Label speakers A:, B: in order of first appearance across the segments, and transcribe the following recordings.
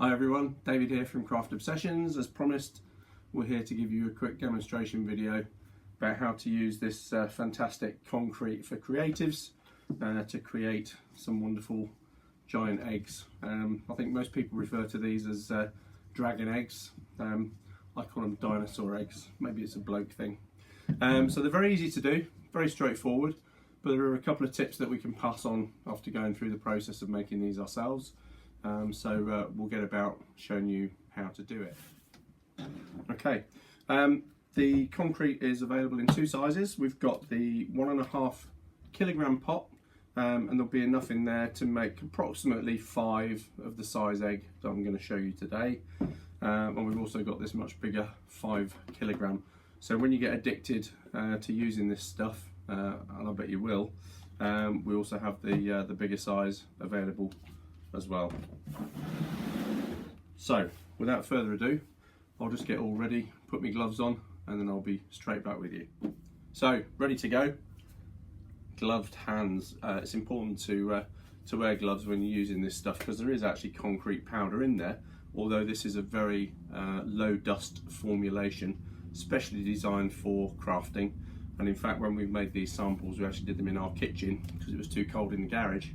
A: Hi everyone, David here from Craft Obsessions. As promised, we're here to give you a quick demonstration video about how to use this fantastic concrete for creatives to create some wonderful giant eggs. I think most people refer to these as dragon eggs. I call them dinosaur eggs. Maybe it's a bloke thing. So they're very easy to do, very straightforward, but there are a couple of tips that we can pass on after going through the process of making these ourselves. We'll get about showing you how to do it. Okay, the concrete is available in two sizes. We've got the 1.5 kilogram pot, and there'll be enough in there to make approximately 5 of the size egg that I'm going to show you today. And we've also got this much bigger 5 kilogram. So when you get addicted to using this stuff, and I bet you will, we also have the bigger size available as well. So without further ado, I'll just get all ready, put my gloves on, and then I'll be straight back with you. So ready to go. Gloved hands. It's important to wear gloves when you're using this stuff because there is actually concrete powder in there, although this is a very low dust formulation, specially designed for crafting. And in fact, when we made these samples, we actually did them in our kitchen because it was too cold in the garage.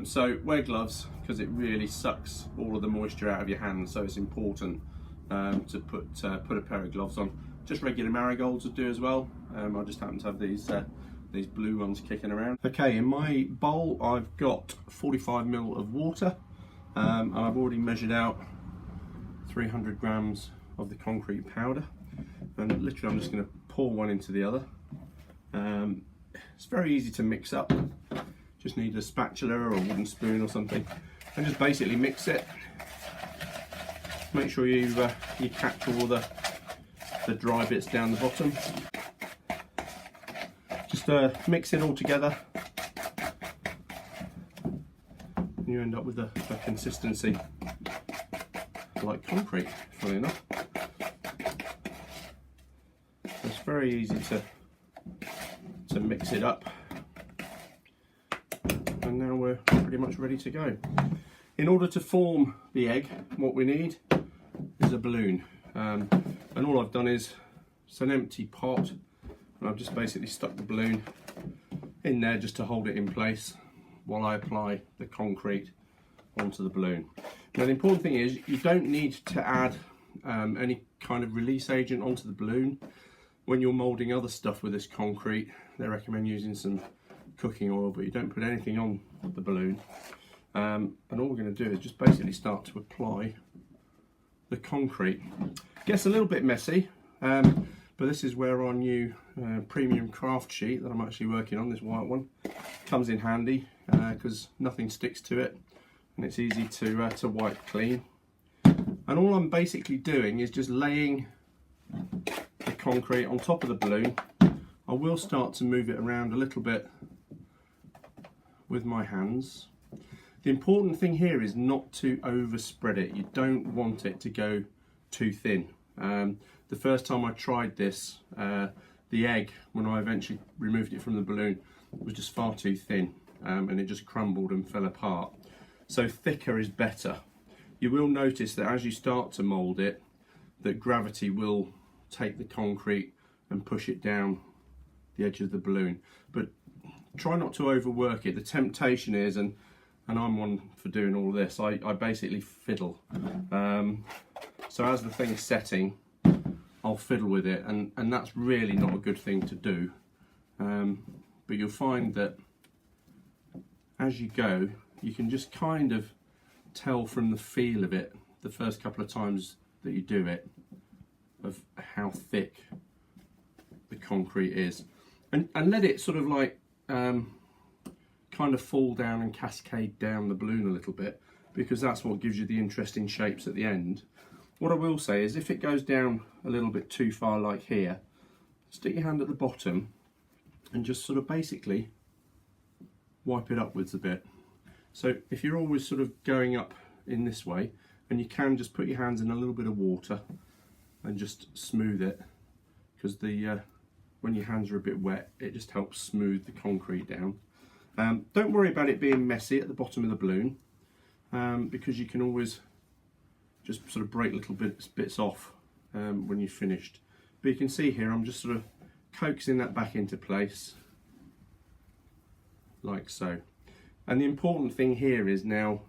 A: So wear gloves because it really sucks all of the moisture out of your hands, so it's important to put a pair of gloves on. Just regular marigolds would do as well. I just happen to have these blue ones kicking around. Okay, in my bowl I've got 45 ml of water, and I've already measured out 300 grams of the concrete powder, and literally I'm just going to pour one into the other. It's very easy to mix up. Just need a spatula or a wooden spoon or something, and just basically mix it. Make sure you catch all the dry bits down the bottom. Just mix it all together, and you end up with a consistency like concrete, funny enough. It's very easy to mix it up. And now we're pretty much ready to go. In order to form the egg, what we need is a balloon. And all I've done is, it's an empty pot, and I've just basically stuck the balloon in there just to hold it in place while I apply the concrete onto the balloon. Now the important thing is, you don't need to add any kind of release agent onto the balloon. When you're moulding other stuff with this concrete, they recommend using some cooking oil, but you don't put anything on the balloon. And all we're going to do is just basically start to apply the concrete. Gets a little bit messy, but this is where our new premium craft sheet that I'm actually working on, this white one, comes in handy because nothing sticks to it and it's easy to wipe clean. And all I'm basically doing is just laying the concrete on top of the balloon. I will start to move it around a little bit with my hands. The important thing here is not to overspread it. You don't want it to go too thin. The first time I tried this, the egg, when I eventually removed it from the balloon, was just far too thin, and it just crumbled and fell apart. So thicker is better. You will notice that as you start to mould it, that gravity will take the concrete and push it down the edge of the balloon. But try not to overwork it. The temptation is, and I'm one for doing all this, I basically fiddle. So as the thing's setting, I'll fiddle with it, and that's really not a good thing to do. But you'll find that as you go, you can just kind of tell from the feel of it, the first couple of times that you do it, of how thick the concrete is. And let it sort of like kind of fall down and cascade down the balloon a little bit, because that's what gives you the interesting shapes at the end. What I will say is, if it goes down a little bit too far like here, stick your hand at the bottom and just sort of basically wipe it upwards a bit. So if you're always sort of going up in this way, and you can just put your hands in a little bit of water and just smooth it, because when your hands are a bit wet, it just helps smooth the concrete down. Don't worry about it being messy at the bottom of the balloon, because you can always just sort of break little bits off when you've finished. But you can see here I'm just sort of coaxing that back into place like so. And the important thing here is now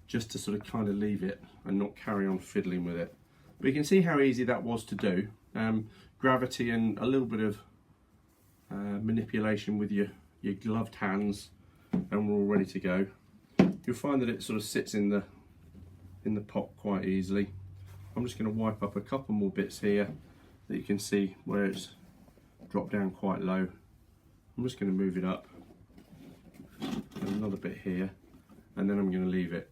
A: just to sort of kind of leave it and not carry on fiddling with it. But you can see how easy that was to do. Gravity and a little bit of manipulation with your gloved hands, and we're all ready to go. You'll find that it sort of sits in the pot quite easily. I'm just going to wipe up a couple more bits here that you can see where it's dropped down quite low. I'm just going to move it up, and another bit here, and then I'm going to leave it.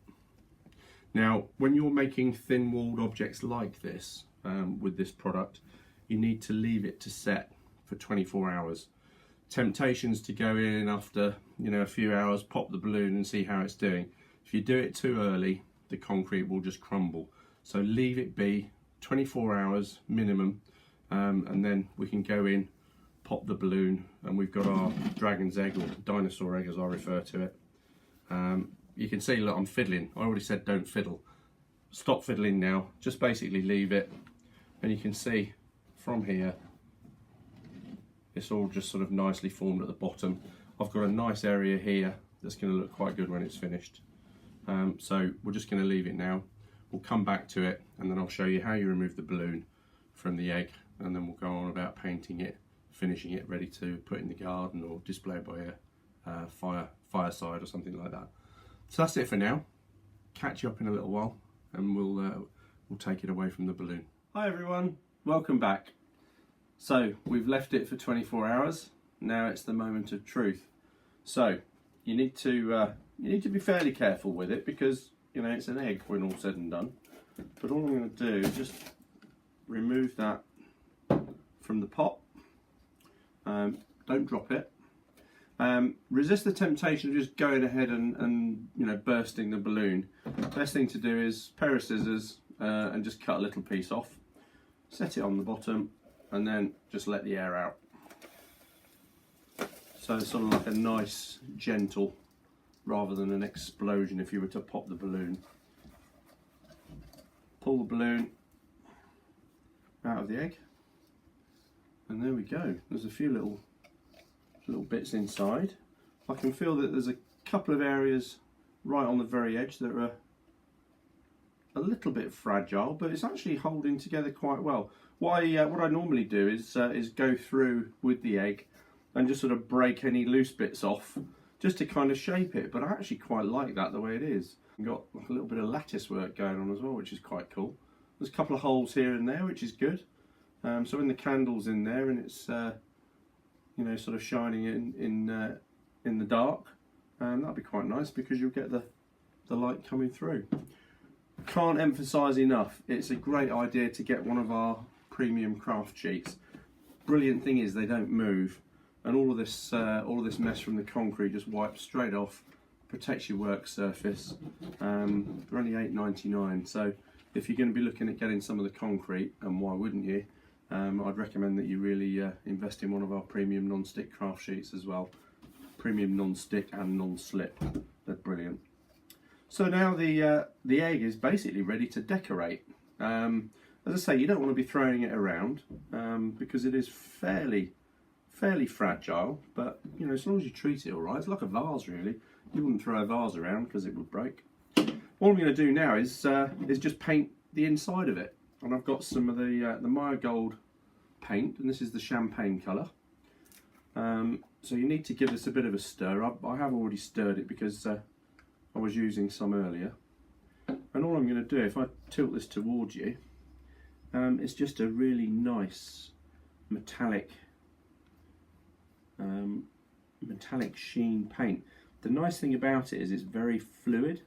A: Now, when you're making thin-walled objects like this with this product, you need to leave it to set for 24 hours. Temptations to go in after a few hours, pop the balloon and see how it's doing. If you do it too early, the concrete will just crumble. So leave it be 24 hours minimum, and then we can go in, pop the balloon, and we've got our dragon's egg, or dinosaur egg as I refer to it. You can see, look, I'm fiddling. I already said don't fiddle. Stop fiddling now, just basically leave it, and you can see from here it's all just sort of nicely formed at the bottom. I've got a nice area here that's going to look quite good when it's finished. So we're just going to leave it now. We'll come back to it, and then I'll show you how you remove the balloon from the egg, and then we'll go on about painting it, finishing it, ready to put in the garden or display by a fireside or something like that. So that's it for now. Catch you up in a little while, and we'll take it away from the balloon. Hi everyone, welcome back. So we've left it for 24 hours. Now it's the moment of truth. So you need to be fairly careful with it, because it's an egg when all said and done. But all I'm going to do is just remove that from the pot. Don't drop it. Resist the temptation of just going ahead and bursting the balloon. Best thing to do is pair of scissors and just cut a little piece off. Set it on the bottom, and then just let the air out. So it's sort of like a nice, gentle, rather than an explosion if you were to pop the balloon. Pull the balloon out of the egg, and there we go. There's a few little bits inside. I can feel that there's a couple of areas right on the very edge that are a little bit fragile, but it's actually holding together quite well. What I normally do is go through with the egg and just sort of break any loose bits off, just to kind of shape it. But I actually quite like that the way it is. I've got a little bit of lattice work going on as well, which is quite cool. There's a couple of holes here and there, which is good. So when the candle's in there and it's sort of shining in the dark, that'll be quite nice, because you'll get the light coming through. Can't emphasize enough, it's a great idea to get one of our premium craft sheets. Brilliant thing is they don't move, and all of this mess from the concrete just wipes straight off, protects your work surface. They're only $8.99, so if you're going to be looking at getting some of the concrete, and why wouldn't you, I'd recommend that you really invest in one of our premium non-stick craft sheets as well. Premium non-stick and non-slip, they're brilliant. So now the egg is basically ready to decorate. As I say, you don't want to be throwing it around because it is fairly fragile, but as long as you treat it all right, it's like a vase really. You wouldn't throw a vase around because it would break. All I'm going to do now is just paint the inside of it, and I've got some of the Maya Gold paint, and this is the champagne colour. So you need to give this a bit of a stir. I have already stirred it because I was using some earlier. And all I'm going to do, if I tilt this towards you, it's just a really nice metallic sheen paint. The nice thing about it is it's very fluid,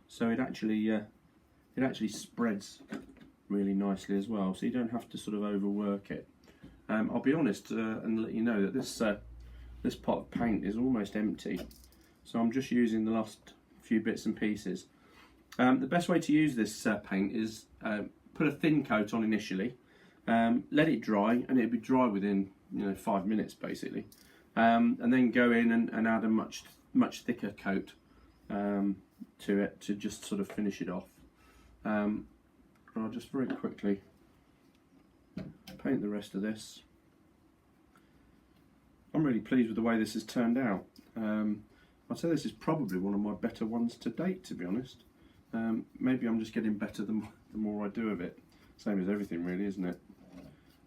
A: so it actually spreads really nicely as well, so you don't have to sort of overwork it. I'll be honest and let you know that this pot of paint is almost empty, so I'm just using the last few bits and pieces. The best way to use this paint is put a thin coat on initially, let it dry, and it'll be dry within 5 minutes basically, and then go in and add a much thicker coat to it to just sort of finish it off. but I'll just very quickly paint the rest of this. I'm really pleased with the way this has turned out. I'd say this is probably one of my better ones to date, to be honest. Maybe I'm just getting better the more I do of it. Same as everything really, isn't it?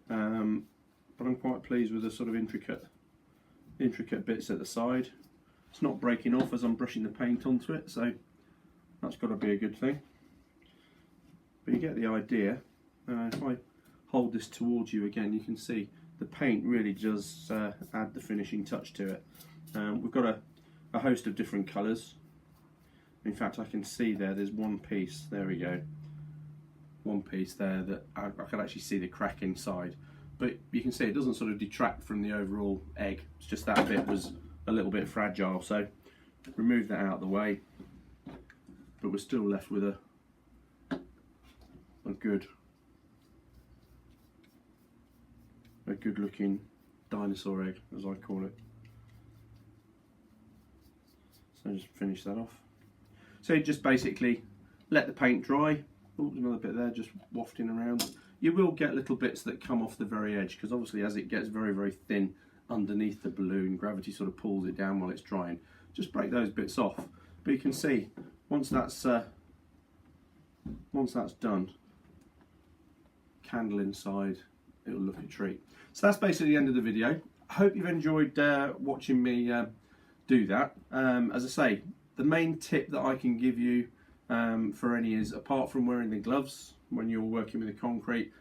A: But I'm quite pleased with the sort of intricate bits at the side. It's not breaking off as I'm brushing the paint onto it, so that's got to be a good thing. But you get the idea. If I hold this towards you again, you can see the paint really does add the finishing touch to it. We've got a host of different colours. In fact, I can see there's one piece, there we go, one piece there that I can actually see the crack inside. But you can see it doesn't sort of detract from the overall egg. It's just that bit was a little bit fragile, so remove that out of the way. But we're still left with a good looking dinosaur egg, as I call it. So just finish that off. So just basically let the paint dry. Oh, there's another bit there just wafting around. You will get little bits that come off the very edge, because obviously as it gets very, very thin underneath the balloon, gravity sort of pulls it down while it's drying. Just break those bits off. But you can see once that's done, candle inside, it'll look a treat. So that's basically the end of the video. I hope you've enjoyed watching me do that. As I say, the main tip that I can give you for any is, apart from wearing the gloves when you're working with the concrete,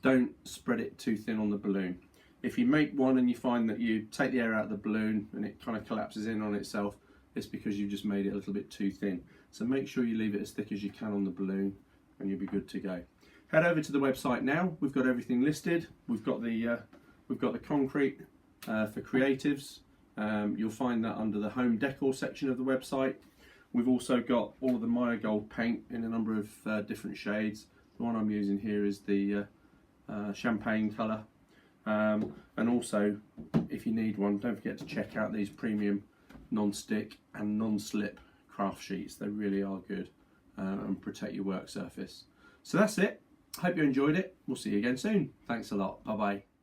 A: don't spread it too thin on the balloon. If you make one and you find that you take the air out of the balloon and it kind of collapses in on itself, it's because you've just made it a little bit too thin. So make sure you leave it as thick as you can on the balloon and you'll be good to go. Head over to the website now. We've got everything listed. We've got the concrete for creatives. You'll find that under the home decor section of the website. We've also got all of the Maya Gold paint in a number of different shades. The one I'm using here is the champagne colour. And also, if you need one, don't forget to check out these premium non-stick and non-slip craft sheets. They really are good and protect your work surface. So that's it. Hope you enjoyed it. We'll see you again soon. Thanks a lot. Bye bye.